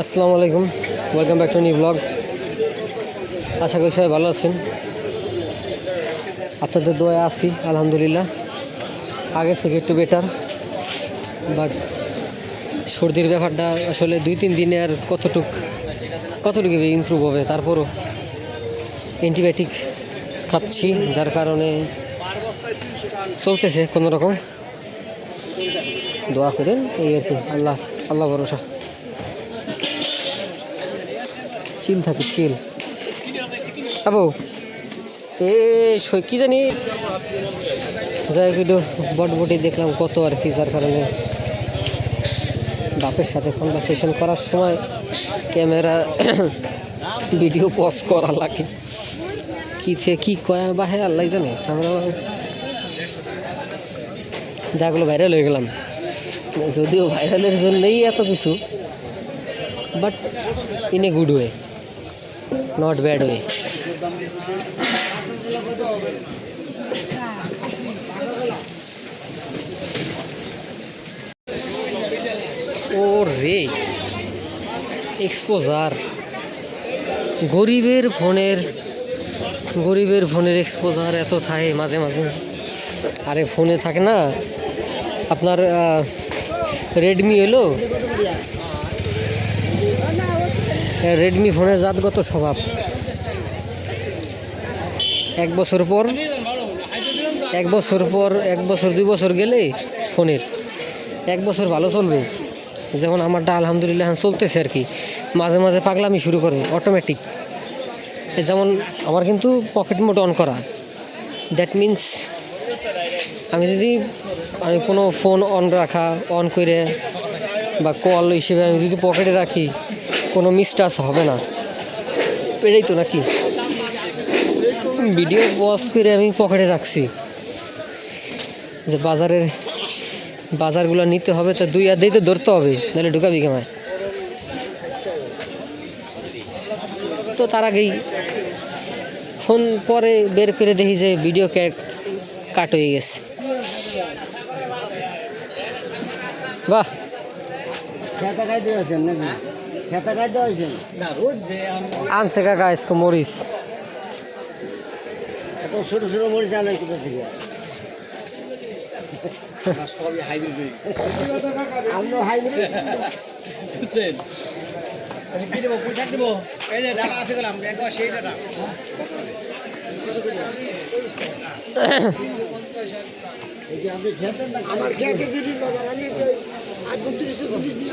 আসসালামু আলাইকুম, welcome back to new blog. আশা করি সবাই ভালো আছেন। আপনাদের দোয়ায় আছি আলহামদুলিল্লাহ, আগে থেকে একটু বেটার। বাট সর্দির ব্যাপারটা আসলে 2-3 দিনে আর কতটুকু ইমপ্রুভ হবে। তারপরও অ্যান্টিবায়োটিক খাচ্ছি, যার কারণে চলতেছে কোনো রকম। দোয়া করেন এই আর কি, আল্লাহ ভরসা। চিল থাকি চিল আবু এ কি জানি যাই একটু বটবটি দেখলাম কত আর কি, যার কারণে বাপের সাথে কনভারসেশন করার সময় ক্যামেরা ভিডিও পজ করা লাগে। কি থেকে কি কয় বাহে আল্লাহ জানে। আমরা যাগুলো ভাইরাল হয়ে গেলাম, যদিও ভাইরালের জন্যই এত কিছু, but in a good way, not bad way. ও রে এক্সপোজার, গরিবের ফোনের এক্সপোজার এত থাকে মাঝে মাঝে। আরে ফোনে থাকে না আপনার রেডমি এলো, রেডমি ফোনের জাতগত স্বভাব। 1 বছর 2 বছর গেলে ফোনের 1 বছর ভালো চলবে। যেমন আমারটা আলহামদুলিল্লাহ চলতেছে আর কি। মাঝে মাঝে পাগলামি শুরু করে অটোমেটিক। যেমন আমার কিন্তু পকেট মোড অন করা, দ্যাট মিন্স আমি কোনো ফোন অন করে বা কল হিসেবে আমি যদি পকেটে রাখি, কোনো মিসটাচ হবে না। এটাই তো নাকি ভিডিও পজ করে আমি পকেটে রাখছি, যে বাজারগুলো নিতে হবে তো 2 হাত দিয়েই তো ধরতে হবে, নাহলে ঢুকাবি কেমায়। তো তার আগেই ফোন পরে বের করে দেখি যে ভিডিও কাট হয়ে গেছে। বাহ, আনছে কাকা আজকে মরিচ। ছোট ছোট মরিচ আনে কোথা থেকে? আমরা হাইব্রিড বুঝছেন। কি দেবো, পোশাক দেবো, এই যে ডাটা আছে গেলাম একবার সেই ডাটা। আমার খেতে দিদি বাবা, আমি 38 দিন